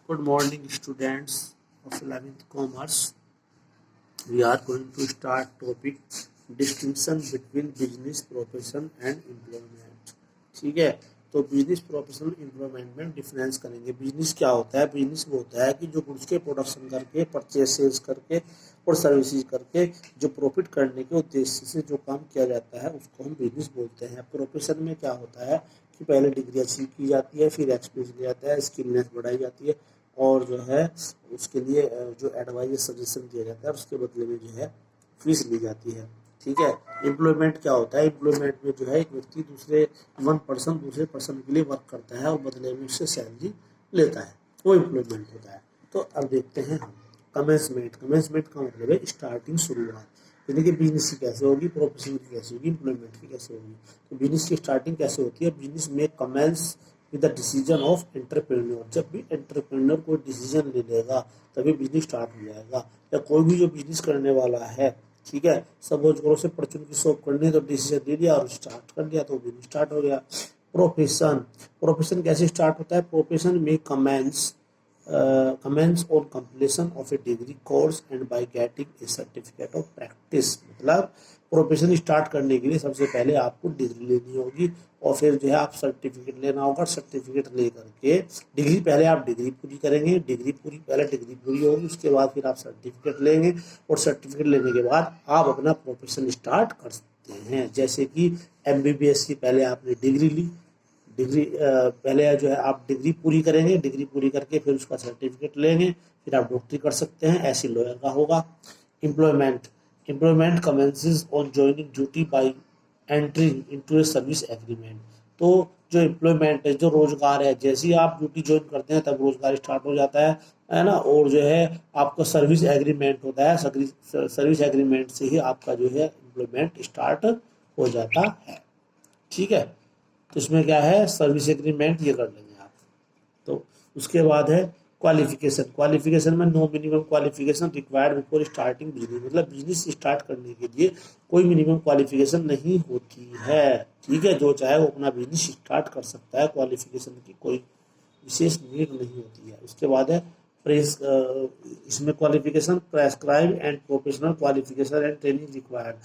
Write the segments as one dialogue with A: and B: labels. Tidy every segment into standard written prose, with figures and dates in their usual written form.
A: Good morning, students of 11th Commerce. We are going to start topic distinction between business profession and employment. ठीक है, तो business professional employment में difference करेंगे। Business क्या होता है? बिजनेस वो होता है कि जो गुड्स के प्रोडक्शन करके, परचेज सेल्स करके और सर्विसेज करके जो प्रॉफिट करने के उद्देश्य से जो काम किया जाता है उसको हम बिजनेस बोलते हैं। प्रोफेशन में क्या होता है कि पहले डिग्री अचीव की जाती है, फिर एक्सपीरियंस लिया जाता है, स्किलनेस बढ़ाई जाती है और जो है उसके लिए जो एडवाइस सजेशन दिया जाता है उसके बदले में जो है फीस ली जाती है। ठीक है। एम्प्लॉयमेंट क्या होता है? एम्प्लॉयमेंट में जो है एक व्यक्ति दूसरे पर्सन के लिए वर्क करता है और बदले में उससे सैलरी लेता है, वो एम्प्लॉयमेंट होता है। तो अब देखते हैं हम कमेंसमेंट का मतलब है स्टार्टिंग, शुरुआत। यानी कि बिजनेस की कैसे होगी, प्रोफेशन की कैसे होगी, एम्प्लॉयमेंट की कैसे होगी। तो बिजनेस की स्टार्टिंग कैसे होती है? बिजनेस में commences with the decision of entrepreneur. जब भी एंटरप्रेन्योर कोई डिसीजन ले लेगा तभी बिजनेस स्टार्ट हो जाएगा। या कोई भी जो बिजनेस करने वाला है, ठीक है, सपोज करो से परचून की शॉप करनी है तो डिसीजन ले लिया और स्टार्ट कर लिया तो बिजनेस स्टार्ट हो गया। प्रोफेशन कैसे स्टार्ट होता है? प्रोफेशन में commence on completion of a degree course and by getting a certificate of practice। मतलब प्रोफेशन स्टार्ट करने के लिए सबसे पहले आपको डिग्री लेनी होगी और फिर जो है आप सर्टिफिकेट लेना होगा। सर्टिफिकेट ले करके पहले आप डिग्री पूरी करेंगे, डिग्री पूरी होगी, उसके बाद फिर आप सर्टिफिकेट लेंगे और सर्टिफिकेट लेने के बाद आप अपना प्रोफेशन स्टार्ट कर सकते हैं। जैसे कि MBBS की पहले आपने डिग्री ली, पहले जो है आप डिग्री पूरी करेंगे, डिग्री पूरी करके फिर उसका सर्टिफिकेट लेंगे, फिर आप डॉक्टरी कर सकते हैं। ऐसे लॉयर का होगा। Employment commences on joining duty by entering into a service agreement. तो जो एम्प्लॉयमेंट है, जो रोजगार है, जैसे ही आप ड्यूटी ज्वाइन करते हैं तब रोजगार स्टार्ट हो जाता है ना। और जो है आपका सर्विस एग्रीमेंट होता है, सर्विस एग्रीमेंट से ही आपका जो है एम्प्लॉयमेंट स्टार्ट हो जाता है। ठीक है, तो इसमें क्या है, सर्विस एग्रीमेंट ये कर लेंगे आप। तो उसके बाद है क्वालिफिकेशन में no minimum qualification required before starting business. मतलब बिजनेस स्टार्ट करने के लिए कोई मिनिमम क्वालिफिकेशन नहीं होती है। ठीक है, जो चाहे वो अपना बिजनेस स्टार्ट कर सकता है, क्वालिफिकेशन की कोई विशेष नीड नहीं होती है। उसके बाद है इसमें qualification prescribe and professional qualification and training required.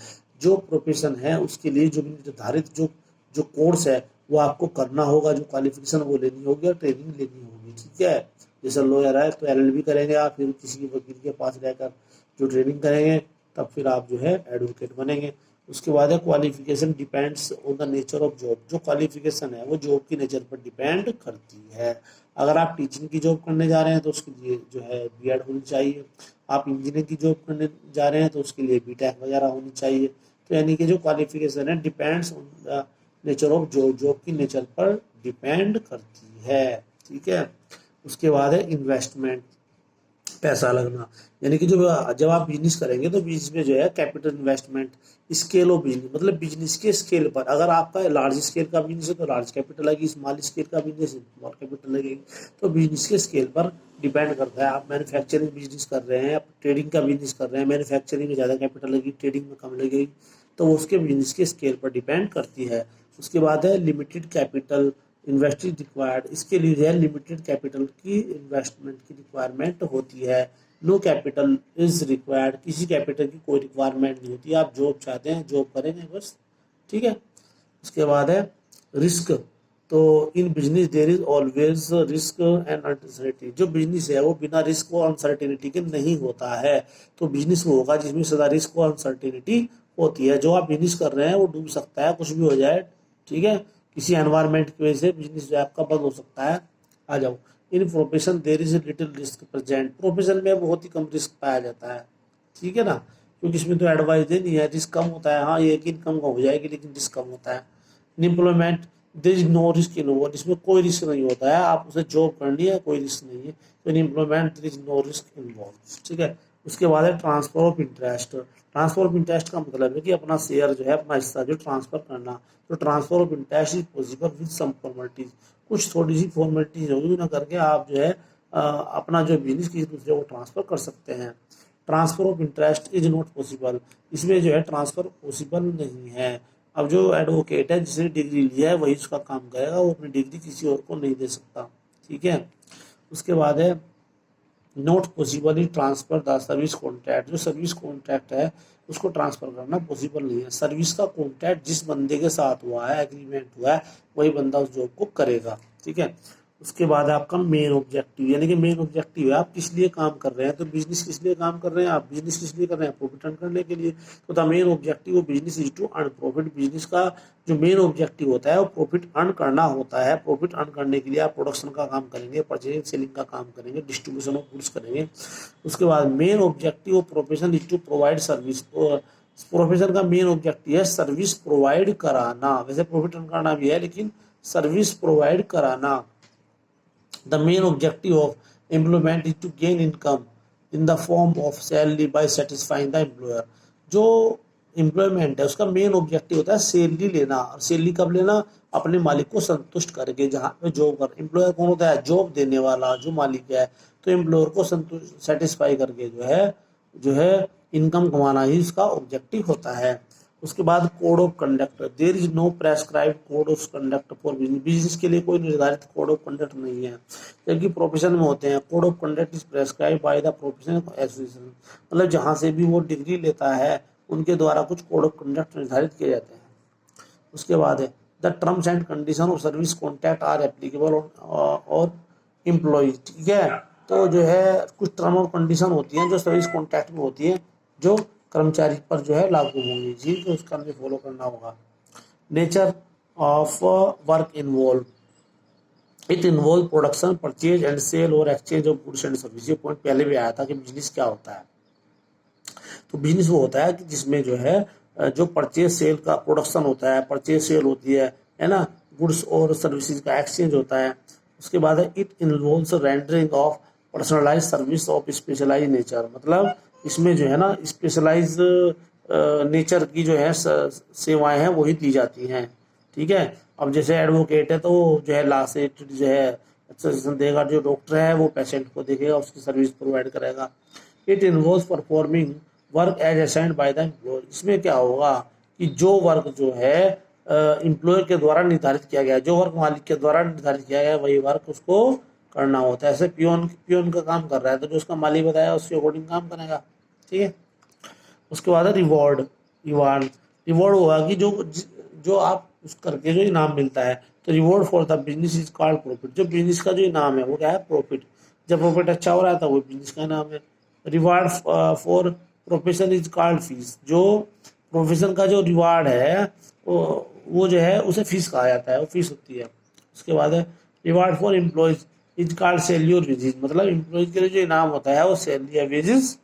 A: जो प्रोफेशन है उसके लिए जो निर्धारित जो कोर्स है वो आपको करना होगा, जो क्वालिफिकेशन वो लेनी होगी और ट्रेनिंग लेनी होगी। ठीक है, जैसे लॉयर है तो LLB करेंगे आप, फिर किसी वकील के पास रहकर जो ट्रेनिंग करेंगे तब फिर आप जो है एडवोकेट बनेंगे। उसके बाद है qualification depends on the nature of job. जो क्वालिफिकेशन है वो जॉब की नेचर पर डिपेंड करती है। अगर आप टीचिंग की जॉब करने जा रहे हैं तो उसके लिए जो है B.Ed होनी चाहिए। आप इंजीनियरिंग की जॉब करने जा रहे हैं तो उसके लिए B.Tech वगैरह होनी चाहिए। तो यानी कि जो क्वालिफिकेशन है depends on the nature of job की नेचर पर डिपेंड करती है। ठीक है, उसके बाद है इन्वेस्टमेंट, पैसा लगना। यानी कि जो जब आप बिजनेस करेंगे तो बिजनेस में जो है capital investment, scale of business, मतलब बिजनेस के स्केल पर। अगर आपका लार्ज स्केल का बिजनेस है तो लार्ज कैपिटल लगेगी, स्मॉल स्केल का बिजनेस है स्मॉल कैपिटल लगेगी। तो बिजनेस के स्केल पर डिपेंड करता है। आप मैन्युफैक्चरिंग बिजनेस कर रहे हैं, आप ट्रेडिंग का बिजनेस कर रहे हैं, मैन्युफैक्चरिंग में ज़्यादा कैपिटल लगेगी, ट्रेडिंग में कम लगेगी, तो उसके बिजनेस के स्केल पर डिपेंड करती है। उसके बाद है लिमिटेड कैपिटल इन्वेस्टिंग रिक्वायर्ड। इसके लिए जो है लिमिटेड कैपिटल की इन्वेस्टमेंट की रिक्वायरमेंट होती है। नो कैपिटल इज रिक्वायर्ड, किसी कैपिटल की कोई रिक्वायरमेंट नहीं होती। आप जॉब चाहते हैं जॉब करेंगे बस। ठीक है, उसके बाद है रिस्क। तो in business there is always risk and uncertainty. जो बिजनेस है वो बिना रिस्क और अनसर्टेनिटी के नहीं होता है। तो बिजनेस वो होगा जिसमें सदा रिस्क और अनसर्टेनिटी होती है। जो आप बिजनेस कर रहे हैं वो डूब सकता है, कुछ भी हो जाए। ठीक है, किसी एनवायरनमेंट की वजह से बिजनेस जो आपका बंद हो सकता है। आ जाओ, इन profession there is little risk present. Profession में बहुत ही कम रिस्क पाया जाता है। ठीक है ना, क्योंकि इसमें तो एडवाइस देनी है, रिस्क कम होता है। हाँ, ये कि इनकम कम हो जाएगी लेकिन रिस्क कम होता है। Employment there is no risk involve, इसमें कोई रिस्क नहीं होता है। आप उसे जॉब करनी है, कोई रिस्क नहीं है। तो in employment there is no risk involve. ठीक है, उसके बाद है transfer of interest. Transfer of interest का मतलब है कि अपना शेयर जो है, अपना हिस्सा जो ट्रांसफर करना। तो transfer of interest is possible with some formalities. कुछ थोड़ी सी फॉर्मेलिटीज होगी ना करके आप जो है अपना जो बिजनेस किसी दूसरे को ट्रांसफर कर सकते हैं। Transfer of interest is not possible, इसमें जो है ट्रांसफर पॉसिबल नहीं है। अब जो एडवोकेट है जिसने डिग्री लिया है वही उसका काम करेगा, वो अपनी डिग्री किसी और को नहीं दे सकता। ठीक है, उसके बाद है not possible transfer the service contract, जो सर्विस कॉन्ट्रैक्ट है उसको ट्रांसफर करना पॉसिबल नहीं है। सर्विस का कॉन्ट्रैक्ट जिस बंदे के साथ हुआ है, एग्रीमेंट हुआ है, वही बंदा उस जॉब को करेगा। ठीक है। उसके बाद आपका मेन ऑब्जेक्टिव, यानी कि मेन ऑब्जेक्टिव है आप किस लिए काम कर रहे हैं। तो बिजनेस किस लिए काम कर रहे हैं, आप बिजनेस किस लिए कर रहे हैं, प्रॉफिट अर्न करने के लिए। तो the main objective of business is to earn profit. Business का जो मेन ऑब्जेक्टिव होता है वो प्रॉफिट अर्न करना होता है। प्रॉफिट अर्न करने के लिए आप प्रोडक्शन का काम करेंगे, परचेजिंग सेलिंग का काम करेंगे, डिस्ट्रीब्यूशन ऑफ गुड्स करेंगे। उसके बाद main objective of profession is to provide service. Profession का मेन ऑब्जेक्टिव है सर्विस प्रोवाइड कराना। वैसे प्रॉफिट अर्न करना भी है, लेकिन सर्विस प्रोवाइड कराना। The main objective of employment is to gain income in the form of salary by satisfying the employer। जो एम्प्लॉयमेंट है उसका मेन ऑब्जेक्टिव होता है सैलरी लेना। और सैलरी कब लेना, अपने मालिक को संतुष्ट करके। जहाँ पे जॉब कर, एम्प्लॉयर कौन होता है, जॉब देने वाला जो मालिक है। तो एम्प्लॉयर को संतुष्ट सेटिस्फाई करके जो है इनकम कमाना ही उसका ऑब्जेक्टिव होता है। उसके बाद code of conduct, there is no prescribe code of conduct for business. Business के लिए कोई निर्धारित कोड ऑफ कंडक्ट नहीं है, जबकि प्रोफेशन में होते हैं। Code of conduct is prescribe by the professional association, मतलब जहाँ से भी वो डिग्री लेता है उनके द्वारा कुछ कोड ऑफ कंडक्ट निर्धारित किए जाते हैं। उसके बाद है the terms and condition of service contract are applicable और एम्प्लॉय। ठीक है। तो जो है कुछ टर्म और कंडीशन होती हैं जो सर्विस कॉन्ट्रैक्ट में होती है, जो कर्मचारी पर जो है लागू होंगी। जी, तो उसका हमें फॉलो करना होगा। Nature of work involve, it involve production, purchase and sale और exchange of goods and service. ये पॉइंट पहले भी आया था कि बिजनेस क्या होता है। तो बिजनेस वो होता है कि जिसमें जो है जो परचेज सेल का प्रोडक्शन होता है, परचेज सेल होती है ना, गुड्स और सर्विसेज का एक्सचेंज होता है। उसके बाद है it involves rendering of personalize service of specialize nature, मतलब इसमें जो है ना स्पेशलाइज नेचर की जो है सेवाएं हैं वही दी जाती हैं। ठीक है। अब जैसे एडवोकेट है तो जो है लॉ से जो है सजेशन देगा, जो डॉक्टर है वो पेशेंट को देखेगा, उसकी सर्विस प्रोवाइड करेगा। It involves performing work as assigned by the employ. इसमें क्या होगा कि जो वर्क जो है एम्प्लॉय के द्वारा निर्धारित किया गया है, जो वर्क मालिक के द्वारा निर्धारित किया गया है वही वर्क उसको करना होता है। ऐसे पियोन का काम कर रहा है तो जो उसका मालिक बताया उसके अकॉर्डिंग काम करेगा। ठीक है। उसके बाद है रिवॉर्ड। रिवॉर्ड होगा कि जो आप उस करके जो इनाम मिलता है। तो reward for the business is called profit. जो बिजनेस का जो इनाम है वो क्या है, प्रॉफिट। जब प्रॉफिट अच्छा हो रहा है तो वो बिजनेस का इनाम है। Reward for profession is called fees. जो प्रोफेशन का जो रिवार्ड है वो जो है उसे फीस कहा जाता है, वो फीस होती है। उसके बाद है reward for employees is called salary और वेजेस, मतलब एम्प्लॉयज के लिए जो इनाम होता है वो सैलरी या वेजेस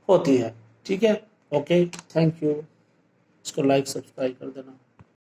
A: होती है। ठीक है। Okay, thank you. इसको लाइक सब्सक्राइब कर देना।